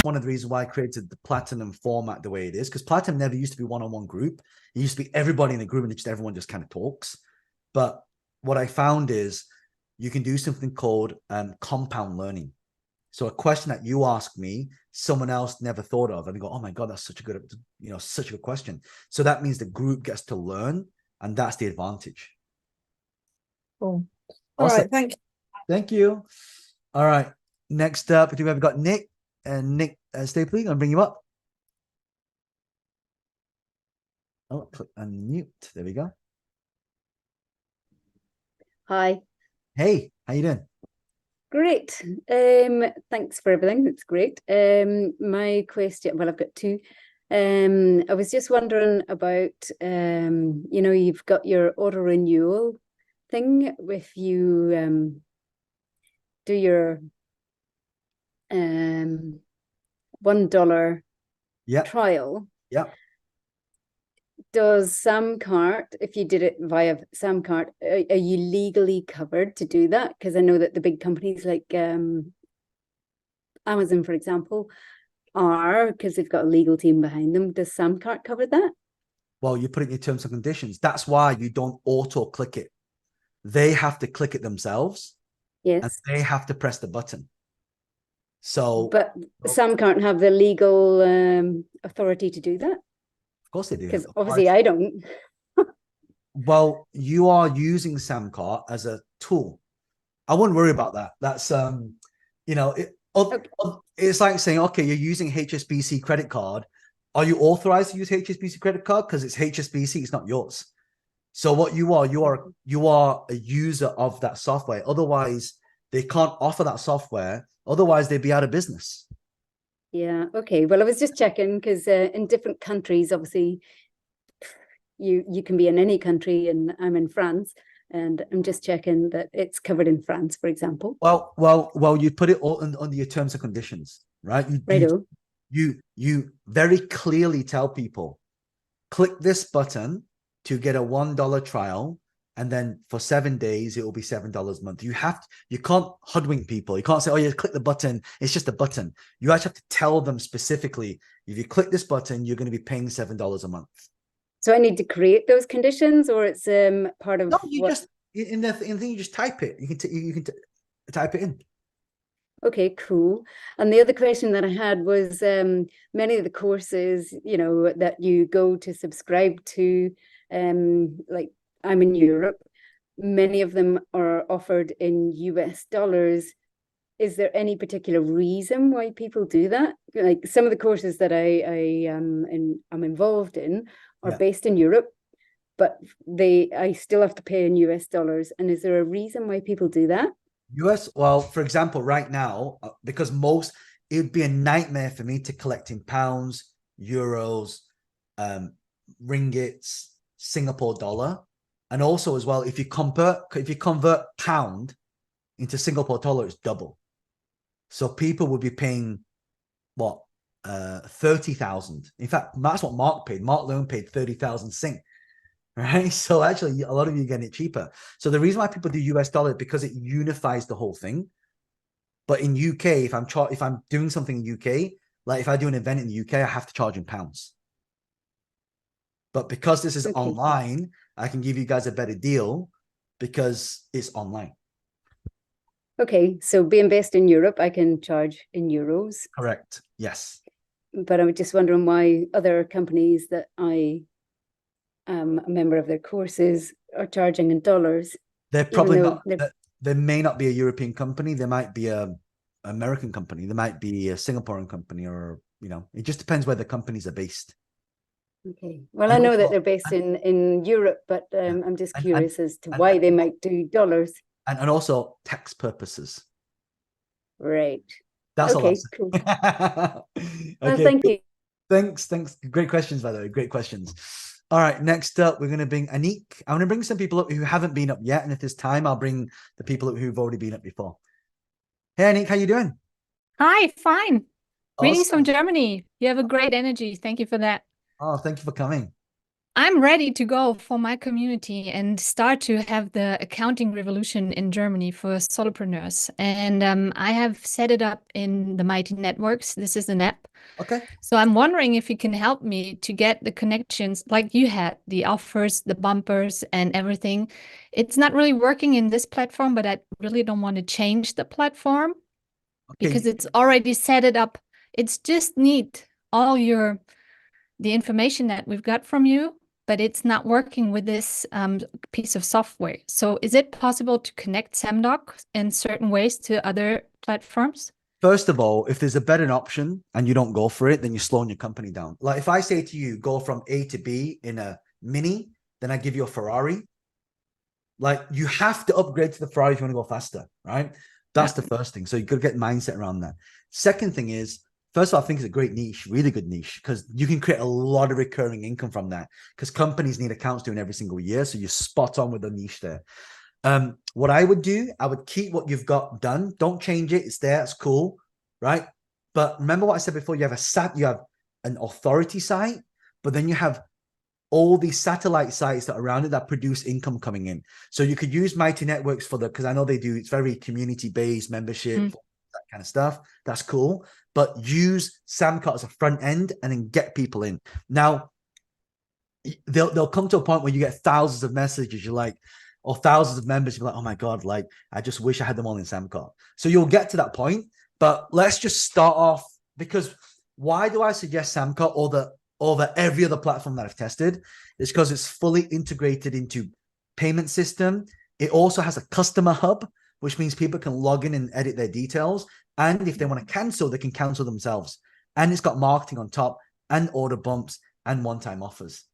one of the reasons why I created the Platinum format the way it is, because Platinum never used to be one-on-one group. It used to be everybody in the group and just everyone just kind of talks. But what I found is you can do something called compound learning. So a question that you ask me, someone else never thought of, and they go, "Oh my God, that's such a good, such a good question." So that means the group gets to learn, and that's the advantage. Cool. All Awesome. right, thank you. Thank you. All right. Next up, we've got Nick. And Nick, stay please. I'll bring you up. Oh, click unmute. There we go. Hi. Hey, how you doing? Great. Thanks for everything. That's great. My question, well, I've got two. I was just wondering about, you've got your auto renewal thing. If you do your $1 trial. Yeah. Does Samcart, if you did it via Samcart, are you legally covered to do that? Because I know that the big companies like Amazon, for example, are, because they've got a legal team behind them. Does Samcart cover that? Well, you put it in your terms and conditions. That's why you don't auto click it. They have to click it themselves. Yes. And they have to press the button. So, but Samcart have the legal authority to do that? Of course they do. Because obviously I don't. Well, you are using Samcart as a tool. I wouldn't worry about that. That's it's like saying, okay, you're using HSBC credit card. Are you authorized to use HSBC credit card? Because it's HSBC, it's not yours. So what you are a user of that software. Otherwise, they can't offer that software. Otherwise, they'd be out of business. Yeah. Okay. Well, I was just checking because in different countries, obviously, you can be in any country, and I'm in France, and I'm just checking that it's covered in France, for example. Well, you put it all under your terms and conditions, right? You very clearly tell people, click this button to get a $1 trial. And then for 7 days, it will be $7 a month. You can't hoodwink people. You can't say, "Oh, you click the button. It's just a button." You actually have to tell them specifically, if you click this button, you're going to be paying $7 a month. So I need to create those conditions, or it's part of? No, you just in the thing you just type it. You can type it in. Okay, cool. And the other question that I had was many of the courses, that you go to subscribe to, like. I'm in Europe. Many of them are offered in US dollars. Is there any particular reason why people do that? Like some of the courses that I'm involved in are based in Europe, but I still have to pay in US dollars. And is there a reason why people do that? Well, for example, right now, because it would be a nightmare for me to collect in pounds, euros, ringgits, Singapore dollar. And also as well, if you convert pound into Singapore dollar, it's double. So people would be paying what 30,000. In fact, that's what Mark paid. Mark Loan paid 30,000 Sing. Right. So actually, a lot of you are getting it cheaper. So the reason why people do US dollar is because it unifies the whole thing. But in UK, if I'm doing something in UK, like if I do an event in the UK, I have to charge in pounds. But because this is online, I can give you guys a better deal because it's online. Okay, so being based in Europe, I can charge in euros. Correct. Yes. But I'm just wondering why other companies that I am a member of their courses are charging in dollars. They're probably not. They may not be a European company. They might be a American company. They might be a Singaporean company, or it just depends where the companies are based. Okay. Well, I know that they're based in Europe, but I'm just curious as to why they might do dollars. And also tax purposes. Right. That's okay, cool. Okay, thank you. Thanks. Great questions, by the way. Great questions. All right. Next up, we're going to bring Anik. I'm going to bring some people up who haven't been up yet. And if there's time, I'll bring the people up who've already been up before. Hey, Anik, how you doing? Hi, fine. Awesome. Greetings from Germany. You have a great energy. Thank you for that. Oh, thank you for coming. I'm ready to go for my community and start to have the accounting revolution in Germany for solopreneurs. And I have set it up in the Mighty Networks. This is an app. Okay. So I'm wondering if you can help me to get the connections like you had, the offers, the bumpers, and everything. It's not really working in this platform, but I really don't want to change the platform because Okay. it's already set it up. It's just need all the information that we've got from you, but it's not working with this piece of software. So is it possible to connect SamDoc in certain ways to other platforms? First of all, if there's a better option and you don't go for it, then you're slowing your company down. Like if I say to you, go from A to B in a Mini, then I give you a Ferrari. Like you have to upgrade to the Ferrari if you want to go faster, right? That's the first thing. So you got to get mindset around that. Second thing is, first of all, I think it's a great niche, really good niche, because you can create a lot of recurring income from that because companies need accounts doing every single year. So you're spot on with the niche there. What I would do, I would keep what you've got done. Don't change it. It's there. It's cool, right? But remember what I said before. You have an authority site, but then you have all these satellite sites that are around it that produce income coming in. So you could use Mighty Networks for because I know they do. It's very community based membership, that kind of stuff. That's cool. But use Samcart as a front end and then get people in. Now they'll come to a point where you get thousands of messages. You're like, or thousands of members, you're like, oh my God, like, I just wish I had them all in Samcart. So you'll get to that point, but let's just start off because why do I suggest Samcart over every other platform that I've tested? It's because it's fully integrated into payment system. It also has a customer hub, which means people can log in and edit their details. And if they want to cancel, they can cancel themselves. And it's got marketing on top and order bumps and one-time offers.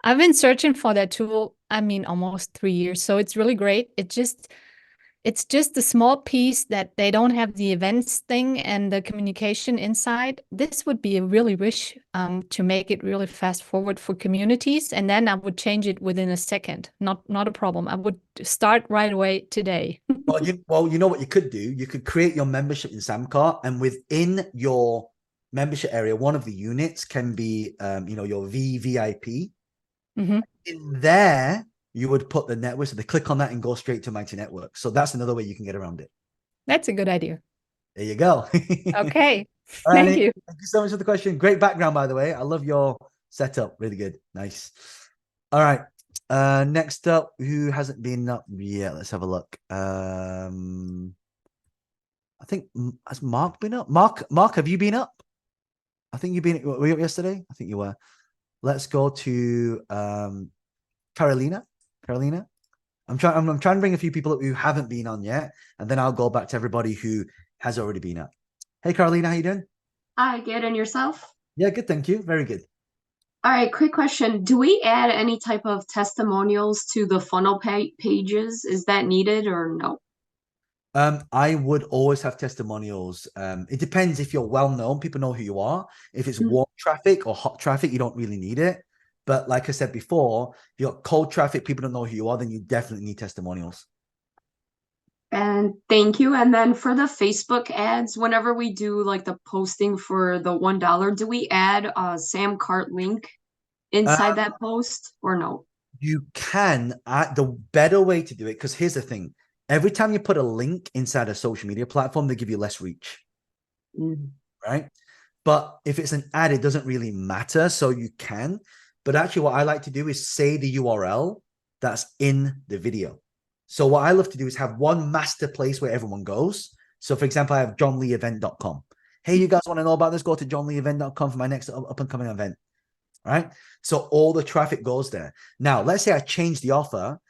I've been searching for that tool, I mean, almost 3 years. So it's really great. It's just a small piece that they don't have the events thing and the communication inside. This would be a really wish to make it really fast forward for communities. And then I would change it within a second. Not a problem. I would start right away today. Well, you know what you could do? You could create your membership in Samcart, and within your membership area, one of the units can be, your VVIP. Mm-hmm. In there, you would put the network. So they click on that and go straight to Mighty Network. So that's another way you can get around it. That's a good idea. There you go. Okay. All right, Thank you. Thank you so much for the question. Great background, by the way. I love your setup. Really good. Nice. All right. Next up, who hasn't been up yet? Let's have a look. I think has Mark been up? Mark, have you been up? I think you've been. Were you up yesterday? I think you were. Let's go to Carolina. Carolina. I'm trying to bring a few people up who haven't been on yet, and then I'll go back to everybody who has already been up. Hey, Carolina, how you doing? Hi, good. And yourself? Yeah, good. Thank you. Very good. All right, quick question. Do we add any type of testimonials to the funnel pages? Is that needed or no? I would always have testimonials. It depends if you're well known, people know who you are. If it's warm traffic or hot traffic, you don't really need it. But like I said before, if you've got cold traffic, people don't know who you are, then you definitely need testimonials. And thank you. And then for the Facebook ads, whenever we do like the posting for the $1, do we add a Samcart link inside that post or no? You can. The better way to do it, because here's the thing. Every time you put a link inside a social media platform, they give you less reach, right? But if it's an ad, it doesn't really matter. So you can. But actually, what I like to do is say the URL that's in the video. So what I love to do is have one master place where everyone goes. So for example, I have johnleeevent.com. Hey, you guys want to know about this? Go to johnleeevent.com for my next up and coming event. Right? So all the traffic goes there. Now, let's say I change the offer,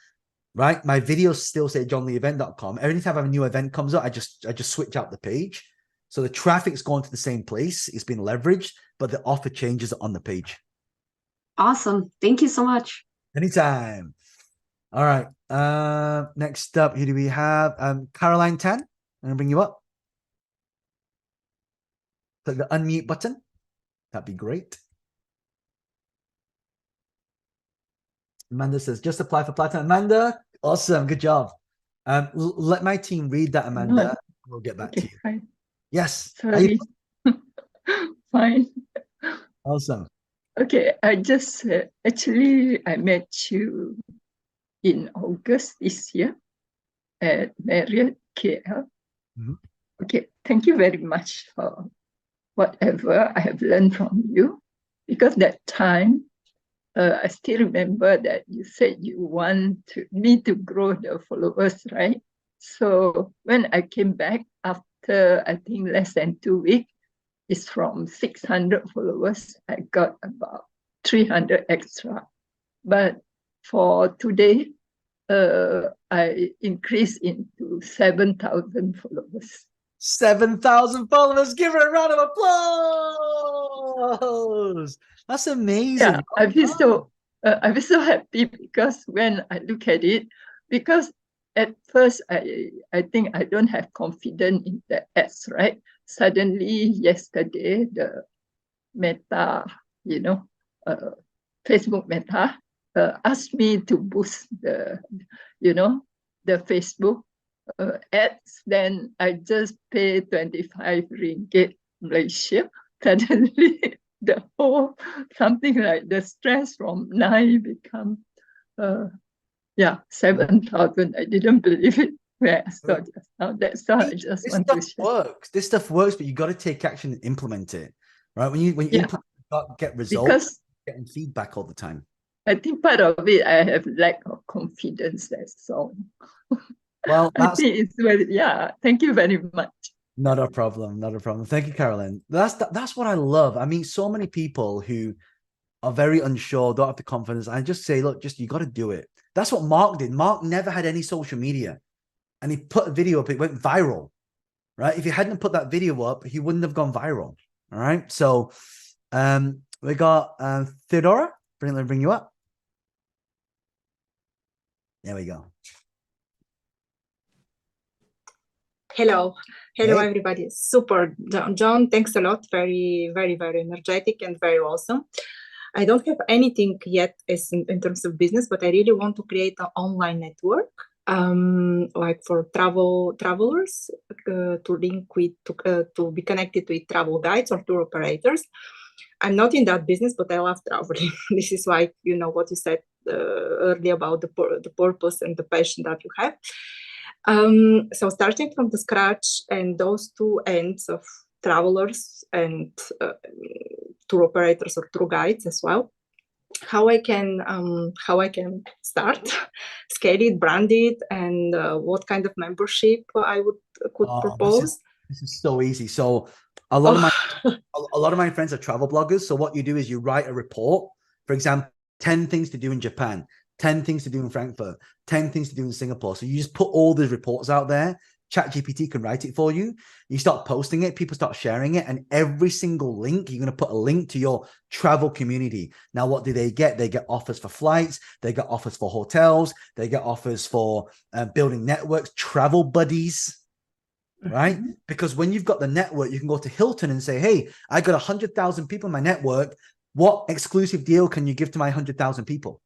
right? My videos still say johnleeevent.com. Every time a new event comes up, I just switch out the page. So the traffic's going to the same place. It's been leveraged, but the offer changes on the page. Awesome. Thank you so much. Anytime. All right. Next up, who do we have? Caroline Tan. I'm gonna bring you up. Click the unmute button. That'd be great. Amanda says, just apply for Platinum. Amanda, awesome. Good job. Let my team read that, Amanda. We'll get back to you. Fine. Yes. Sorry. Fine. Awesome. Okay, I just actually I met you in August this year at Marriott KL. Mhm. Okay, thank you very much for whatever I have learned from you, because that time I still remember that you said you want me to grow the followers, right? So when I came back after I think less than 2 weeks, it's from 600 followers, I got about 300 extra. But for today, I increased into 7,000 followers. 7,000 followers. Give her a round of applause. That's amazing. Yeah, I feel so happy because when I look at it, because at first I think I don't have confidence in the ads, right? Suddenly yesterday the Meta, Facebook Meta asked me to boost the Facebook ads. Then I just pay 25 ringgit Malaysia. Suddenly the whole something like the stress from 9 become 7,000. I didn't believe it where I saw just now. That's why I just This want to stuff share. works. This stuff works, but you got to take action and implement it. Right? When you implement, get results, Because getting feedback all the time. I think part of it I have lack of confidence. That's all. Well, I that's think it's very Thank you very much. not a problem. Not a problem. Thank you, Carolyn. That's what I love. I meet so many people who are very unsure, don't have the confidence. I just say, look, you got to do it. That's what Mark did. Mark never had any social media, and he put a video up. It went viral, right? If he hadn't put that video up, he wouldn't have gone viral. All right. So, we got Theodora. Bring you up. There we go. Hello, Hey. everybody. Super, John. Thanks a lot. Very, very, very energetic and very awesome. I don't have anything yet as in terms of business, but I really want to create an online network, like for travelers, to link with to be connected with travel guides or tour operators. I'm not in that business, but I love traveling. This is why what you said earlier about the purpose and the passion that you have. So starting from the scratch and those two ends of travelers and tour operators or tour guides as well, how I can start, scale it, brand it, and what kind of membership I could propose. This is so easy. So a lot of my friends are travel bloggers. So what you do is you write a report. For example, 10 things to do in Japan, 10 things to do in Frankfurt, 10 things to do in Singapore. So you just put all these reports out there. ChatGPT can write it for you. You start posting it, people start sharing it, and every single link, you're going to put a link to your travel community. Now, what do they get? They get offers for flights, they get offers for hotels, they get offers for building networks, travel buddies, right? Mm-hmm. Because when you've got the network, you can go to Hilton and say, hey, I got 100,000 people in my network. What exclusive deal can you give to my 100,000 people?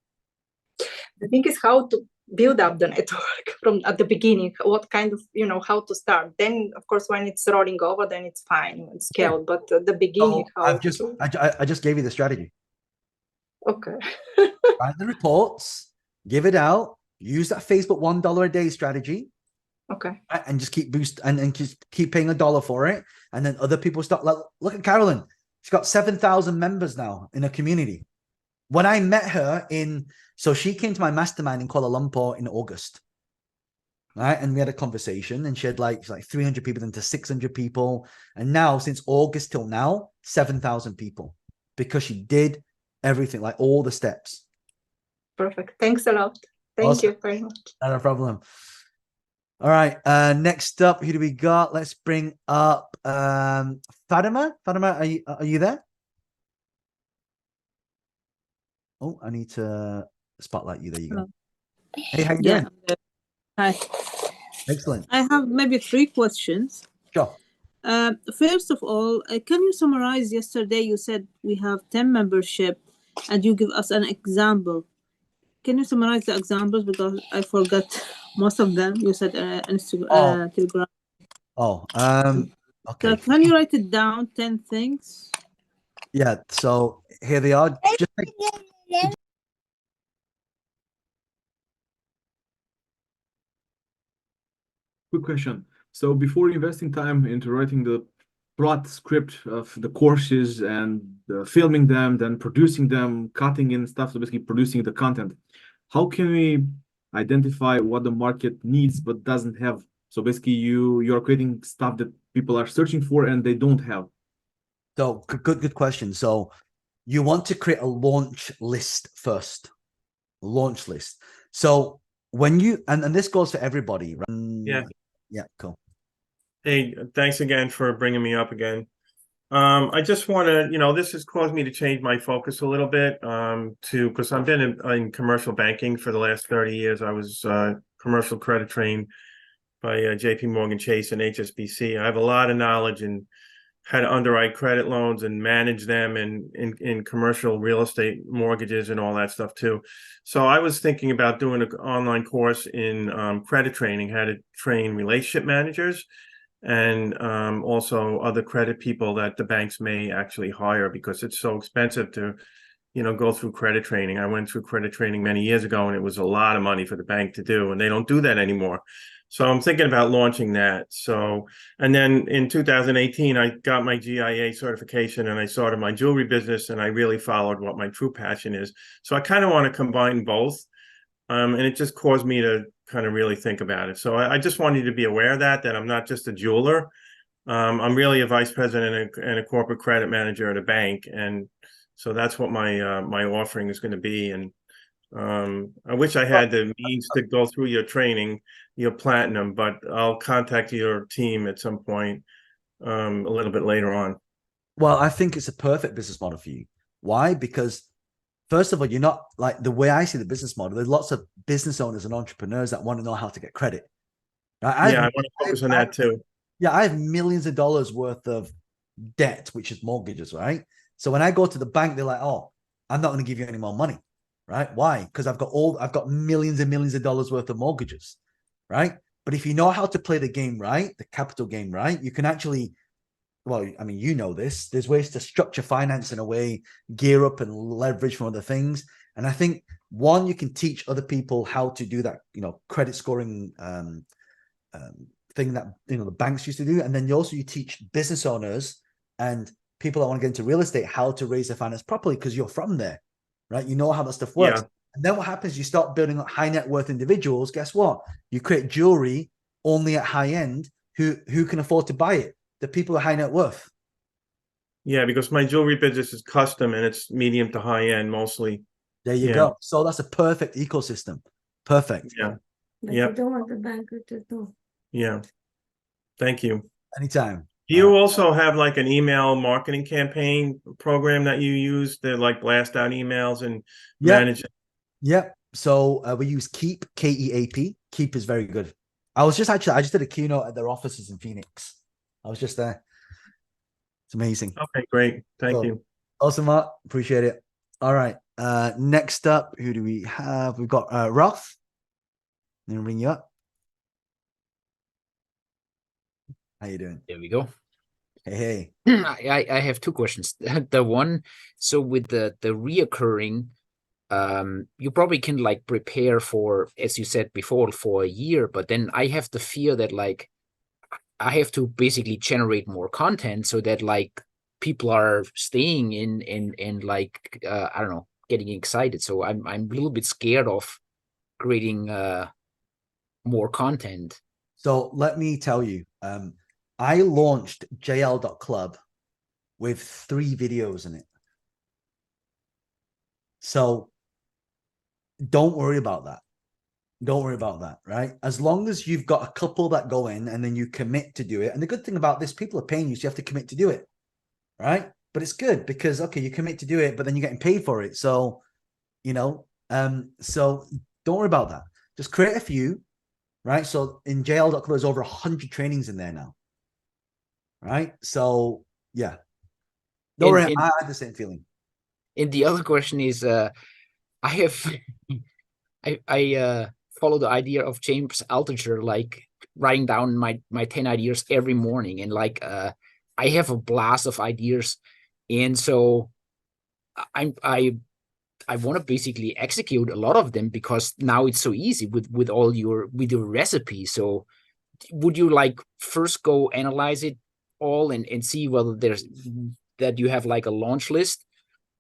The thing is how to build up the network from at the beginning, what kind of, how to start. Then, of course, when it's rolling over, then it's fine, it's scaled. Yeah. But the beginning, I just gave you the strategy. Okay. Write the reports, give it out, use that Facebook $1 a day strategy. Okay. Right? And just keep and just keep paying $1 for it. And then other people start, like, look at Carolyn. She's got 7,000 members now in her community. When I met her so she came to my mastermind in Kuala Lumpur in August, right? And we had a conversation, and she had like 300 people into 600 people. And now, since August till now, 7,000 people, because she did everything, like all the steps. Perfect. Thanks a lot. Thank you very much. Not a problem. All right. Next up, who do we got? Let's bring up Fatima. Fatima, are you there? Oh, I need to spotlight you. There you go. Hey, how you doing? Hi. Excellent. I have maybe 3 questions. Sure. First of all, can you summarize? Yesterday you said we have 10 membership, and you give us an example. Can you summarize the examples, because I forgot most of them? You said Instagram, Telegram. Okay. So can you write it down? 10 things. Yeah, so here they are. Just like, Quick question. So before investing time into writing the plot script of the courses and filming them, then producing them, cutting in stuff, so basically producing the content, how can we identify what the market needs but doesn't have? So basically you're creating stuff that people are searching for and they don't have. so good question. So you want to create a launch list first. Launch list. So when you and this goes for everybody, right? Yeah, cool. Hey, thanks again for bringing me up again. I just want to, this has caused me to change my focus a little bit, because I've been in commercial banking for the last 30 years. I was commercial credit trained by JP Morgan Chase and HSBC. I have a lot of knowledge in how to underwrite credit loans and manage them in commercial real estate mortgages and all that stuff too. So I was thinking about doing an online course in credit training, how to train relationship managers and also other credit people that the banks may actually hire, because it's so expensive to, go through credit training. I went through credit training many years ago, and it was a lot of money for the bank to do, and they don't do that anymore. So I'm thinking about launching that. So, and then in 2018, I got my GIA certification and I started my jewelry business, and I really followed what my true passion is. So I kind of want to combine both. And it just caused me to kind of really think about it. So I just want you to be aware of that I'm not just a jeweler. I'm really a vice president and a corporate credit manager at a bank. And so that's what my my offering is going to be. And I wish I had the means to go through your training, your platinum, but I'll contact your team at some point a little bit later on. Well, I think it's a perfect business model for you. Why? Because first of all, you're not like the way I see the business model. There's lots of business owners and entrepreneurs that want to know how to get credit. Right? I want to focus on that too. Yeah, I have millions of dollars worth of debt, which is mortgages, right? So when I go to the bank, they're like, "Oh, I'm not going to give you any more money." Right? Why? Because I've got millions and millions of dollars worth of mortgages, right? But if you know how to play the game right, the capital game right, you can actually, well, I mean, you know this. There's ways to structure finance in a way, gear up and leverage from other things. And I think one, you can teach other people how to do that, credit scoring thing that the banks used to do. And then you teach business owners and people that want to get into real estate how to raise their finance properly, because you're from there, right? You know how that stuff works. Yeah. And then what happens? You start building up high net worth individuals. Guess what? You create jewelry only at high end. Who can afford to buy it? The people are high net worth. Yeah, because my jewelry business is custom and it's medium to high end mostly. There you go. So that's a perfect ecosystem. Perfect. Yeah. But you don't want the banker to know. Yeah. Thank you. Anytime. Do you also have like an email marketing campaign program that you use to like blast out emails and manage it? Yep. So we use Keep, Keap. Keep is very good. I just did a keynote at their offices in Phoenix. I was just there. It's amazing. Okay, great. Thank you. Awesome, Mark. Appreciate it. All right. Next up, who do we have? We've got Roth. I'm gonna bring you up. How you doing? There we go. Hey. I have two questions. The one, so with the reoccurring, you probably can like prepare for, as you said before, for a year, but then I have the fear that like I have to basically generate more content so that like people are staying in like I don't know, getting excited. So I'm a little bit scared of creating more content. So let me tell you, I launched JL.club with 3 videos in it. So don't worry about that. Don't worry about that, right? As long as you've got a couple that go in and then you commit to do it. And the good thing about this, people are paying you, so you have to commit to do it, right? But it's good because, okay, you commit to do it, but then you're getting paid for it. So, so don't worry about that. Just create a few, right? So in JL.club, there's over 100 trainings in there now, right? So, yeah. Don't worry, I had the same feeling. And the other question is, I have... I follow the idea of James Altucher, like writing down my 10 ideas every morning, and like I have a blast of ideas, And so I want to basically execute a lot of them because now it's so easy with all your recipes. So would you like first go analyze it all and see whether that you have like a launch list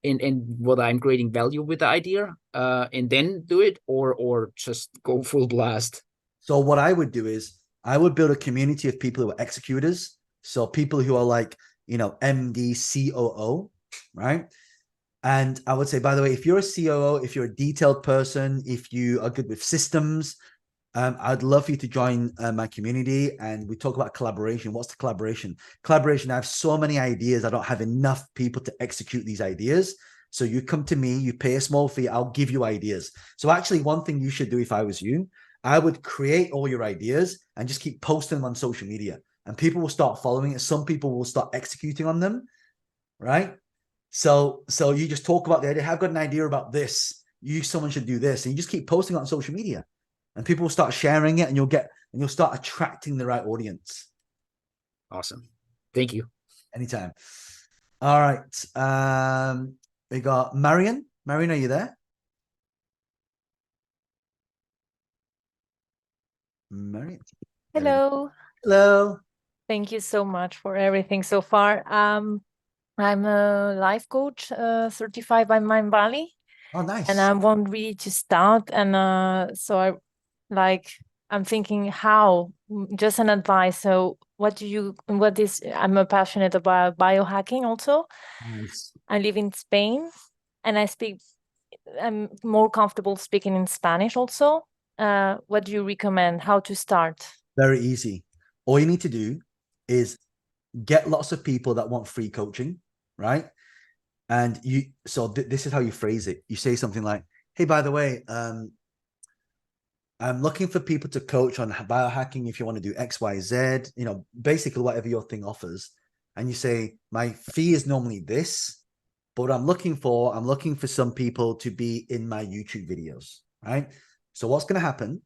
and whether I'm creating value with the idea, and then do it, or just go full blast? So what I would do is I would build a community of people who are executors. So people who are like, MD, COO, right? And I would say, by the way, if you're a COO, if you're a detailed person, if you are good with systems, I'd love for you to join my community. And we talk about collaboration. What's the collaboration? Collaboration, I have so many ideas. I don't have enough people to execute these ideas. So you come to me, you pay a small fee, I'll give you ideas. So actually, one thing you should do if I was you, I would create all your ideas and just keep posting them on social media. And people will start following it. Some people will start executing on them, right? So you just talk about the idea. I've got an idea about this. Someone should do this. And you just keep posting it on social media. And people will start sharing it, and you'll start attracting the right audience. Awesome. Thank you. Anytime. All right. We got Marion. Marion, are you there? Marion. Hello. Hello. Thank you so much for everything so far. I'm a life coach, certified by Mind Valley. Oh, nice. And I want really to start. And so I'm thinking how, just an advice. So I'm passionate about biohacking also. Nice. I live in Spain and I'm more comfortable speaking in Spanish also. What do you recommend? How to start? Very easy. All you need to do is get lots of people that want free coaching, right? And this is how you phrase it. You say something like, hey, by the way, I'm looking for people to coach on biohacking. If you want to do X, Y, Z, basically whatever your thing offers. And you say, my fee is normally this, but what I'm looking for some people to be in my YouTube videos, right? So what's going to happen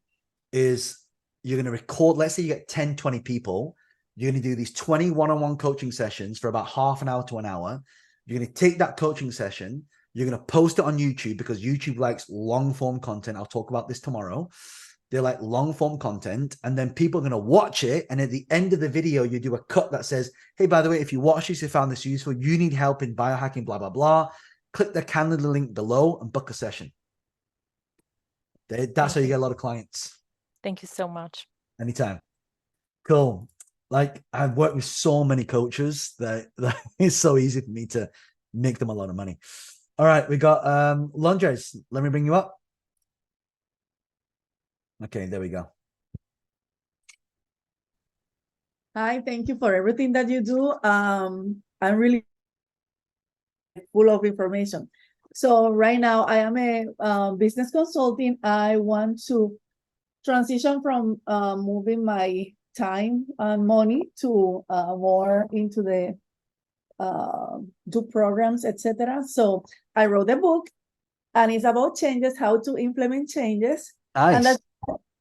is you're going to record, let's say you get 10, 20 people. You're going to do these 20 one-on-one coaching sessions for about half an hour to an hour. You're going to take that coaching session. You're going to post it on YouTube because YouTube likes long-form content. I'll talk about this tomorrow. They like long-form content. And then people are going to watch it. And at the end of the video, you do a cut that says, hey, by the way, if you watch this, you found this useful, you need help in biohacking, blah, blah, blah. Click the calendar link below and book a session. That's how you get a lot of clients. Thank you so much. Anytime. Cool. Like, I've worked with so many coaches that it's so easy for me to make them a lot of money. All right, we got Londres. Let me bring you up. Okay, there we go. Hi, thank you for everything that you do. I'm really full of information. So right now I am a business consulting. I want to transition from moving my time and money to more into the do programs, etc. So I wrote a book, and it's about changes, how to implement changes. Nice. And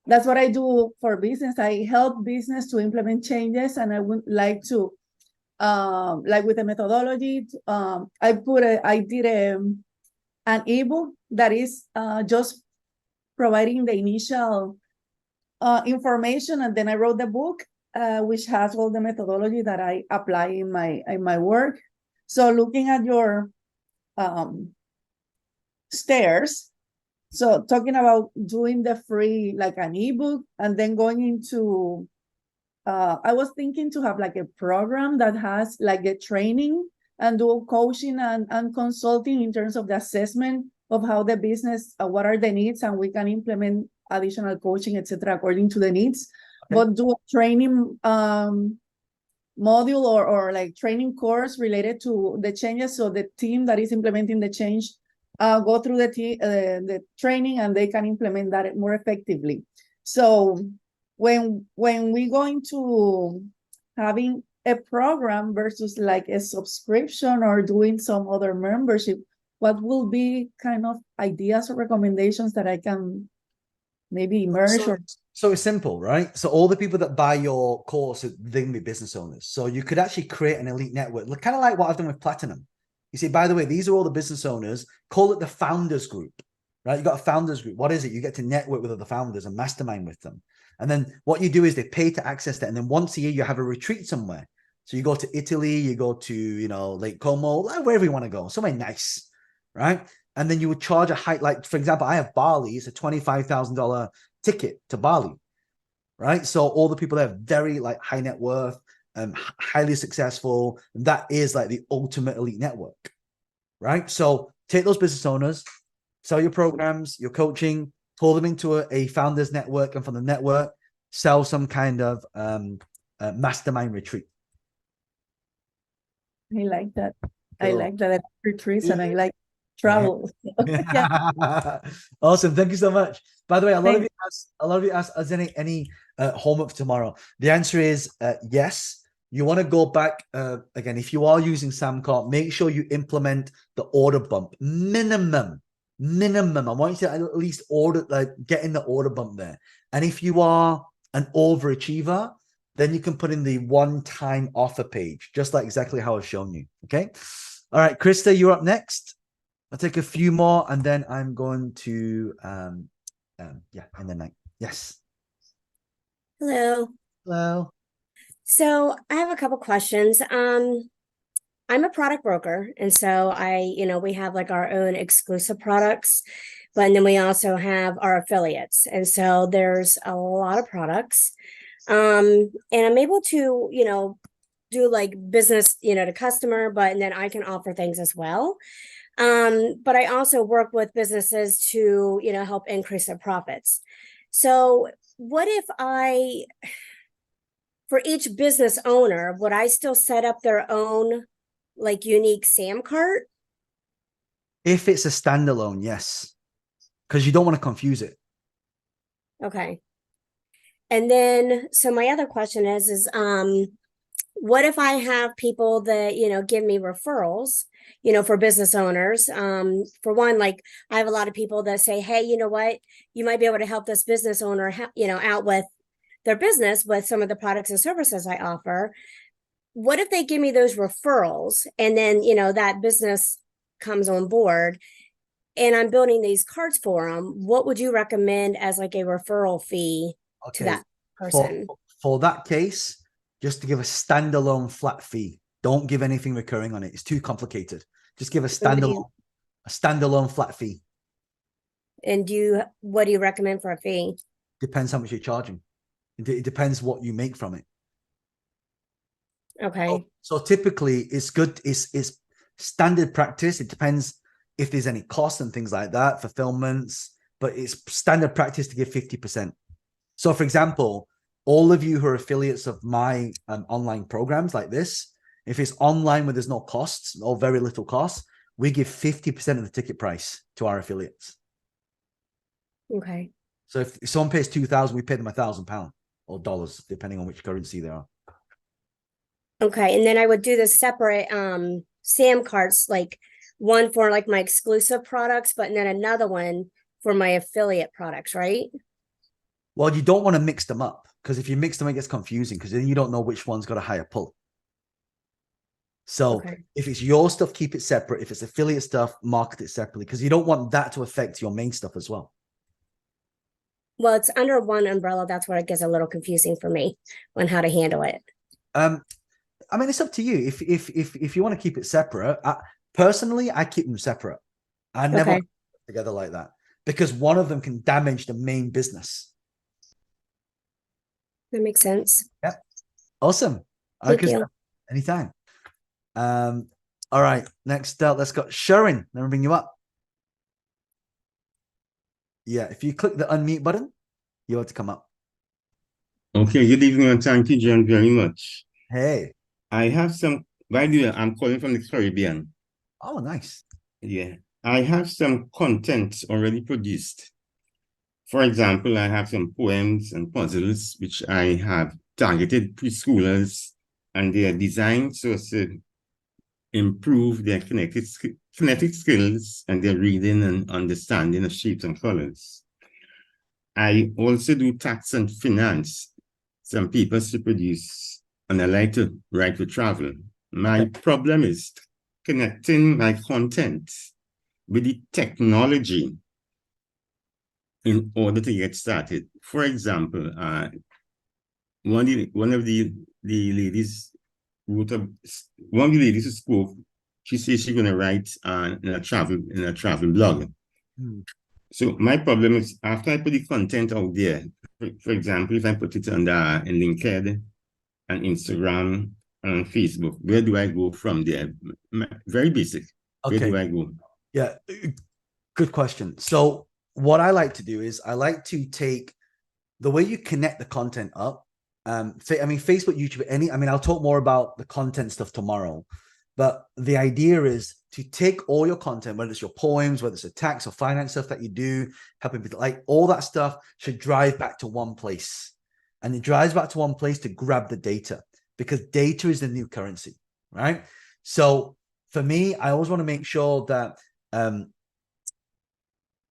that's what I do for business. I help business to implement changes, and I would like to, like with the methodology, I did an ebook that is just providing the initial information, and then I wrote the book, which has all the methodology that I apply in my work. So looking at your stairs, so talking about doing the free, like an ebook, and then going into, I was thinking to have like a program that has like a training and do coaching and consulting in terms of the assessment of how the business, what are the needs, and we can implement additional coaching, etc., according to the needs. Okay. But do a training module or like training course related to the changes, so the team that is implementing the change go through the training, and they can implement that more effectively. So when we go into having a program versus like a subscription or doing some other membership, what will be kind of ideas or recommendations that I can maybe merge? So it's simple, right? So all the people that buy your course, they can be business owners. So you could actually create an elite network, kind of like what I've done with Platinum. You see, by the way, these are all the business owners. Call it the founders group, right? You got a founders group. What is it? You get to network with other founders and mastermind with them. And then what you do is they pay to access that. And then once a year, you have a retreat somewhere. So you go to Italy, you go to, you know, Lake Como, wherever you want to go, somewhere nice, right? And then you would charge a high, like, for example, I have Bali. It's a $25,000 ticket to Bali, right? So all the people there are very like high net worth, highly successful. That is like the ultimate elite network, right? So take those business owners, sell your programs, your coaching, pull them into a founders network, and from the network, sell some kind of mastermind retreat. I like that. Cool. I like that retreats, and I like travel. Yeah. Awesome. Thank you so much. By the way, a lot of you asked, is there any homework tomorrow? The answer is yes. You want to go back again. If you are using Samcart, make sure you implement the order bump minimum. I want you to at least get in the order bump there. And if you are an overachiever, then you can put in the one-time offer page, just like exactly how I've shown you. Okay. All right, Krista, you're up next. I'll take a few more, and then I'm going to in the night. Yes. Hello. So I have a couple questions. I'm a product broker, and so we have like our own exclusive products, but then we also have our affiliates, and so there's a lot of products. And I'm able to, do like business, to customer, and then I can offer things as well. But I also work with businesses to, help increase their profits. So what if for each business owner, would I still set up their own like unique SAM cart? If it's a standalone, yes, because you don't want to confuse it. Okay. And then, so my other question is what if I have people that, give me referrals, for business owners? For one, like I have a lot of people that say, hey, you know what, you might be able to help this business owner, out with their business with some of the products and services I offer. What if they give me those referrals and then, that business comes on board and I'm building these cards for them? What would you recommend as like a referral fee to that person? For that case, just to give a standalone flat fee. Don't give anything recurring on it. It's too complicated. Just give a standalone flat fee. And what do you recommend for a fee? Depends how much you're charging. It depends what you make from it. Okay. So typically it's good. It's standard practice. It depends if there's any costs and things like that, fulfillments, but it's standard practice to give 50%. So for example, all of you who are affiliates of my online programs like this, if it's online where there's no costs or very little costs, we give 50% of the ticket price to our affiliates. Okay. So if someone pays $2,000, we pay them £1,000 or dollars, depending on which currency they are. Okay. And then I would do the separate SAM cards, like one for like my exclusive products, but then another one for my affiliate products, right? Well, you don't want to mix them up, because if you mix them, it gets confusing, because then you don't know which one's got a higher pull. So if it's your stuff, keep it separate. If it's affiliate stuff, market it separately, because you don't want that to affect your main stuff as well. Well, it's under one umbrella. That's where it gets a little confusing for me on how to handle it. I mean, it's up to you. If you want to keep it separate, personally, I keep them separate. I never put them together like that, because one of them can damage the main business. That makes sense. Yep. Awesome. Thank you. Anytime. All right. Next up, let's go. Sharon, let me bring you up. Yeah, if you click the unmute button, you have to come up. Okay, good evening and thank you, John, very much. Hey. I have some, by the way, I'm calling from the Caribbean. Oh, nice. Yeah. I have some content already produced. For example, I have some poems and puzzles which I have targeted preschoolers, and they are designed so as to improve their phonetic skills and their reading and understanding of shapes and colors. I also do tax and finance, some papers to produce, and I like to write for travel. My problem is connecting my content with the technology in order to get started. For example, one of the ladies one of the ladies who spoke, she says she's gonna write in a travel blog. So my problem is after I put the content out there, for example, if I put it on LinkedIn and Instagram and on Facebook, where do I go from there? Very basic. Where do I go? Yeah, good question. So what I like to do is I like to take the way you connect the content up. I mean, Facebook, YouTube, I'll talk more about the content stuff tomorrow, but the idea is to take all your content, whether it's your poems, whether it's a tax or finance stuff that you do, helping people, like all that stuff should drive back to one place. And it drives back to one place to grab the data, because data is the new currency, right? So for me, I always want to make sure that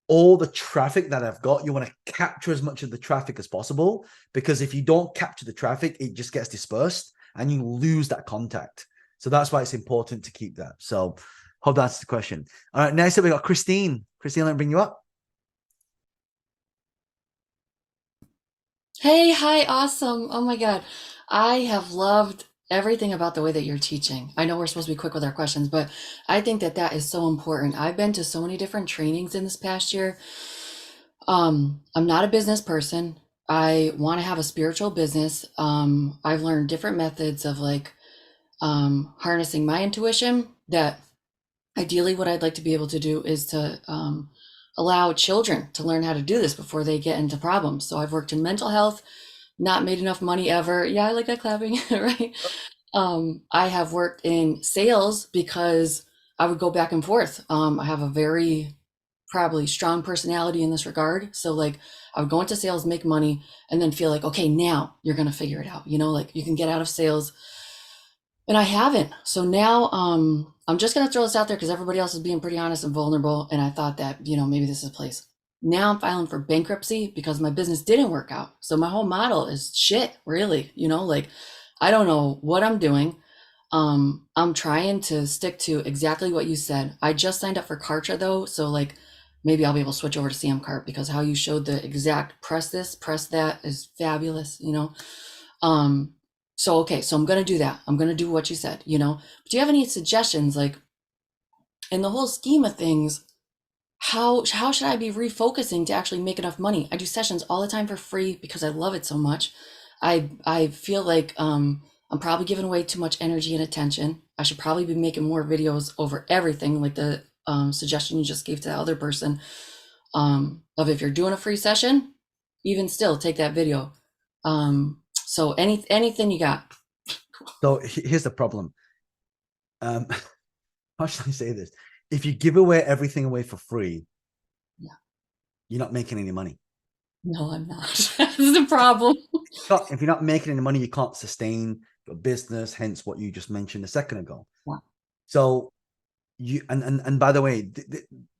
all the traffic that I've got, you want to capture as much of the traffic as possible, because if you don't capture the traffic, it just gets dispersed and you lose that contact. So that's why it's important to keep that. So hope that's the question. All right, next up we got Christine. Christine, let me bring you up. Hey, hi, awesome. Oh my God. I have loved everything about the way that you're teaching. I know we're supposed to be quick with our questions, but I think that that is so important. I've been to so many different trainings in this past year. I'm not a business person. I want to have a spiritual business. I've learned different methods of harnessing my intuition, that ideally what I'd like to be able to do is to allow children to learn how to do this before they get into problems. So I've worked in mental health, not made enough money ever. Yeah, I like that clapping, right? I have worked in sales because I would go back and forth. I have a very probably strong personality in this regard. So I would go into sales, make money, and then feel like, okay, now you're going to figure it out. You can get out of sales. And I haven't. So now I'm just going to throw this out there because everybody else is being pretty honest and vulnerable. And I thought that, maybe this is a place. Now I'm filing for bankruptcy because my business didn't work out. So my whole model is shit, really. I don't know what I'm doing. I'm trying to stick to exactly what you said. I just signed up for Kartra though. So maybe I'll be able to switch over to SamCart, because how you showed the exact press this, press that is fabulous, So, okay, so I'm going to do that. I'm going to do what you said, but do you have any suggestions, in the whole scheme of things, how should I be refocusing to actually make enough money? I do sessions all the time for free because I love it so much. I feel like I'm probably giving away too much energy and attention. I should probably be making more videos over everything, like the suggestion you just gave to the other person, of if you're doing a free session, even still take that video. So anything you got. So here's the problem. How should I say this? If you give away everything away for free, you're not making any money. No, I'm not. That's the problem. If you're not making any money, you can't sustain your business, hence what you just mentioned a second ago. Yeah. So and by the way,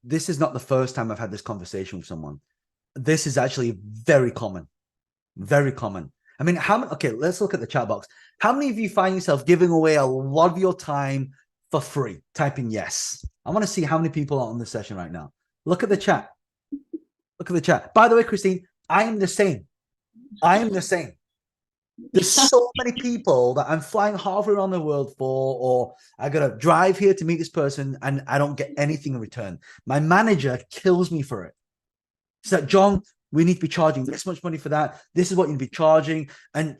this is not the first time I've had this conversation with someone. This is actually very common. Very common. I mean, okay, let's look at the chat box. How many of you find yourself giving away a lot of your time for free? Type in yes. I want to see how many people are on this session right now. Look at the chat. Look at the chat. By the way, Christine, I am the same. I am the same. There's so many people that I'm flying halfway around the world for, or I got to drive here to meet this person and I don't get anything in return. My manager kills me for it. She's like, John, we need to be charging this much money for that. This is what you'd be charging. And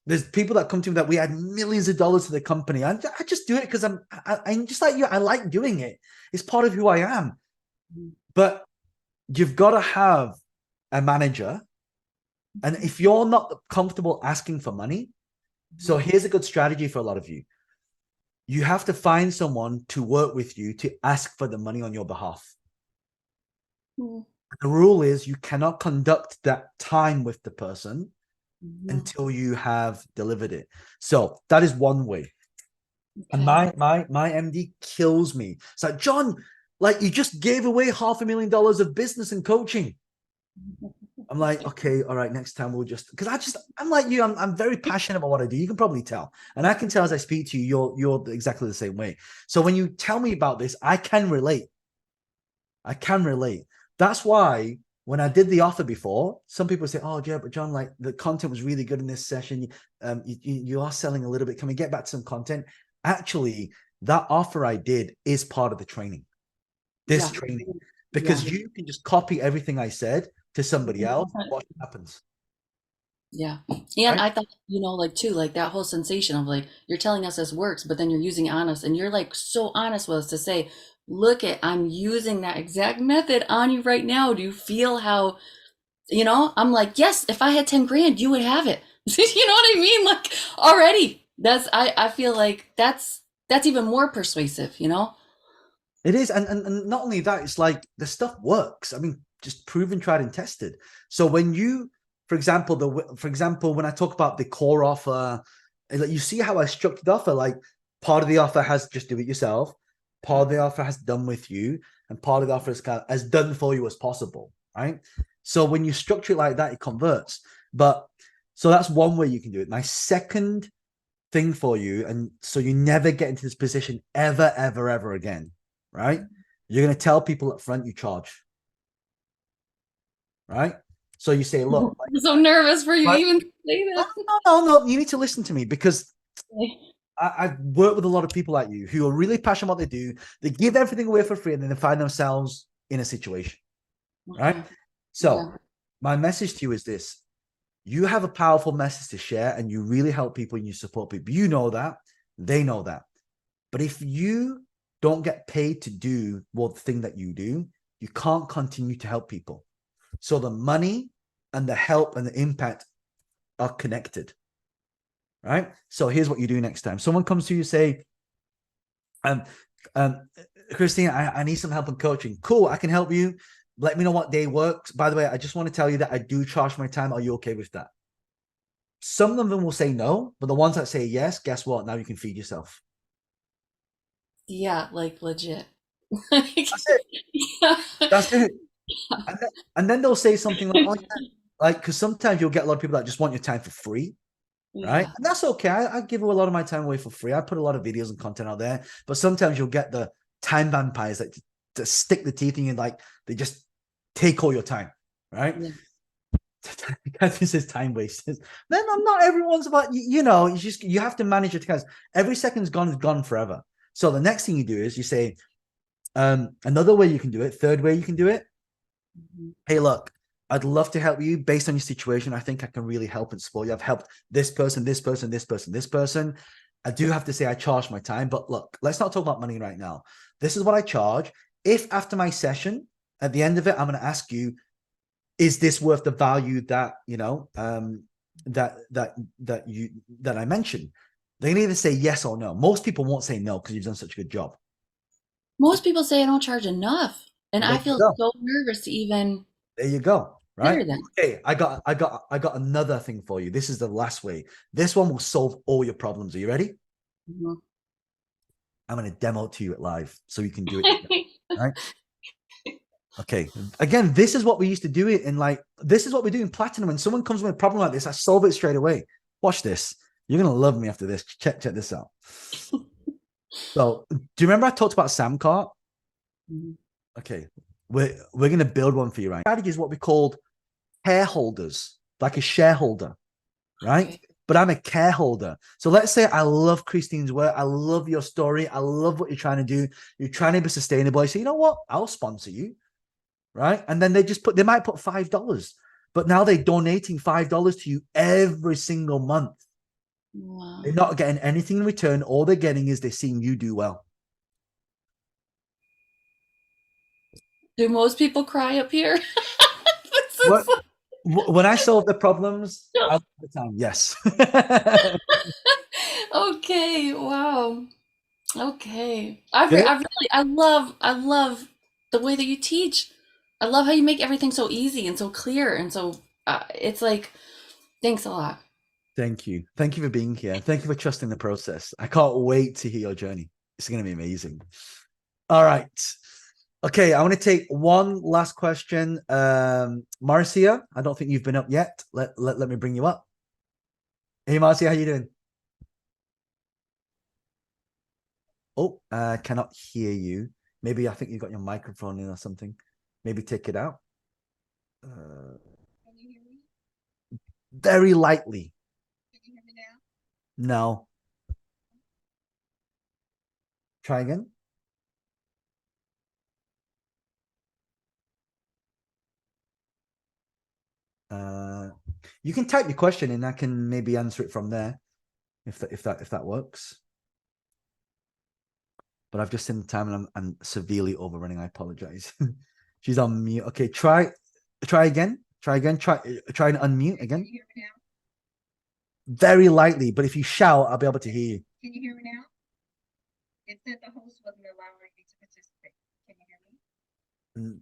there's people that come to me that we add millions of dollars to the company. I just do it because I'm just like you. I like doing it. It's part of who I am. But you've got to have a manager. And if you're not comfortable asking for money, so here's a good strategy for a lot of you. You have to find someone to work with you to ask for the money on your behalf. The rule is you cannot conduct that time with the person until you have delivered it. So that is one way. Okay. And my MD kills me. It's like, John, you just gave away $500,000 of business and coaching. I'm like, okay, all right, next time we'll just, because I'm like you, I'm very passionate about what I do. You can probably tell. And I can tell as I speak to you, you're exactly the same way. So when you tell me about this, I can relate. I can relate. That's why when I did the offer before, some people say, oh, yeah, but John, like the content was really good in this session. You are selling a little bit. Can we get back to some content? Actually, that offer I did is part of the training. This training, because you can just copy everything I said to somebody else. What happens? Yeah. And I thought, like too, like that whole sensation of like, you're telling us this works, but then you're using honest and you're like so honest with us to say, look I'm using that exact method on you right now. Do you feel how, I'm like, yes, if I had 10 grand, you would have it. You know what I mean? Like already I feel like that's even more persuasive, It is. And not only that, it's like the stuff works. I mean, just proven, tried and tested. So when you, for example, when I talk about the core offer, like you see how I structured the offer, like part of the offer has just do it yourself. Part of the offer has done with you, and part of the offer is kind of as done for you as possible, right? So when you structure it like that, it converts. But so that's one way you can do it. My second thing for you, and so you never get into this position ever again, right? You're going to tell people up front you charge, right? So you say, look, I'm so nervous for you even to say that. No, you need to listen to me because I've worked with a lot of people like you who are really passionate about what they do. They give everything away for free and then they find themselves in a situation, right? So my message to you is this. You have a powerful message to share and you really help people and you support people. You know that. They know that. But if you don't get paid to do what thing that you do, you can't continue to help people. So the money and the help and the impact are connected, right? So here's what you do next time. Someone comes to you, say, Christine, I need some help in coaching. Cool, I can help you. Let me know what day works. By the way, I just want to tell you that I do charge my time. Are you okay with that? Some of them will say no, but the ones that say yes, guess what? Now you can feed yourself. Yeah, like legit. That's it. Yeah. That's it. And then they'll say something like, oh, yeah. Like, because sometimes you'll get a lot of people that just want your time for free, right? And that's okay. I give a lot of my time away for free. I put a lot of videos and content out there, but sometimes you'll get the time vampires that stick the teeth in you, like they just take all your time, right? This is time wasters. Then not everyone's about, you have to manage your time. Every second's gone forever. So the next thing you do is you say, another way you can do it, third way you can do it. Hey, look, I'd love to help you based on your situation. I think I can really help and support you. I've helped this person, this person, this person, this person. I do have to say I charge my time, but look, let's not talk about money right now. This is what I charge. If after my session, at the end of it, I'm going to ask you, is this worth the value that, that I mentioned? They can either say yes or no. Most people won't say no because you've done such a good job. Most people say I don't charge enough. And I feel so nervous to even. There you go. Right. Okay. I got another thing for you. This is the last way. This one will solve all your problems. Are you ready? Mm-hmm. I'm going to demo it to you live so you can do it. Right. Okay. Again, this is what we used to do it in, like, this is what we do in Platinum. When someone comes with a problem like this, I solve it straight away. Watch this. You're going to love me after this. Check this out. So do you remember I talked about Samcart? Mm-hmm. Okay. We're going to build one for you, right? Strategy is what we called shareholders, like a shareholder, right? Okay. But I'm a careholder. So let's say I love Christine's work. I love your story. I love what you're trying to do. You're trying to be sustainable. I say, you know what? I'll sponsor you, right? And then they might put $5, but now they're donating $5 to you every single month. Wow. They're not getting anything in return. All they're getting is they're seeing you do well. Do most people cry up here? When I solve the problems, I love the time. Yes. Okay. Wow. Okay. I love the way that you teach. I love how you make everything so easy and so clear. And so it's like, thanks a lot. Thank you. Thank you for being here. Thank you for trusting the process. I can't wait to hear your journey. It's going to be amazing. All right. Okay, I want to take one last question. Marcia, I don't think you've been up yet. Let me bring you up. Hey, Marcia, how you doing? Oh, I cannot hear you. Maybe I think you got your microphone in or something. Maybe take it out. Can you hear me? Very lightly. Can you hear me now? No. Try again. You can type your question and I can maybe answer it from there if that works. But I've just seen the time and I'm severely overrunning. I apologize. She's on mute. Okay, try again. Try and unmute again. Can you hear me now? Very lightly, but if you shout, I'll be able to hear you. Can you hear me now? It said the host wasn't allowing me to participate. Can you hear me?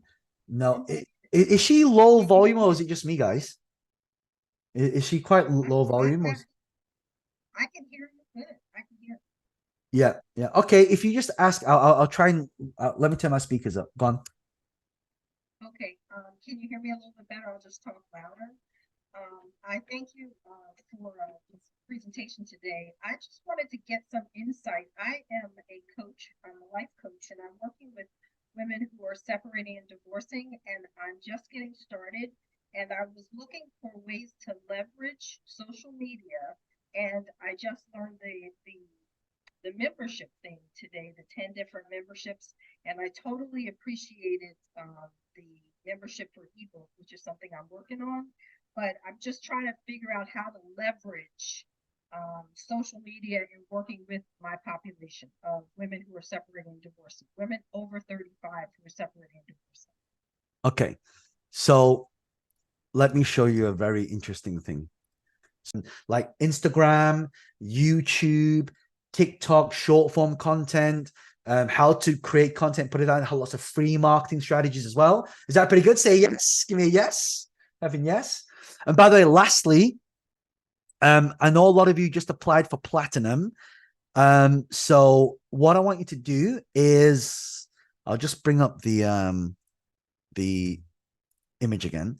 No. Is she low volume or is it just me, guys? Is she quite low volume? I can hear you good. I can hear. Yeah. Okay, if you just ask, I'll try and let me turn my speakers up. Go on. Okay. Can you hear me a little bit better? I'll just talk louder. I thank you for this presentation today. I just wanted to get some insight. I am a coach. I'm a life coach, and I'm working with women who are separating and divorcing, and I'm just getting started. And I was looking for ways to leverage social media, and I just learned the membership thing today, the 10 different memberships, and I totally appreciated the membership for ebook, which is something I'm working on. But I'm just trying to figure out how to leverage social media and working with my population of women who are separating and divorcing, women over 35 who are separating and divorcing. Okay, so let me show you a very interesting thing. Like Instagram, YouTube, TikTok, short form content, how to create content, put it out, lots of free marketing strategies as well. Is that pretty good? Say yes. Give me a yes. Having yes. And by the way, lastly, I know a lot of you just applied for platinum. So what I want you to do is I'll just bring up the image again.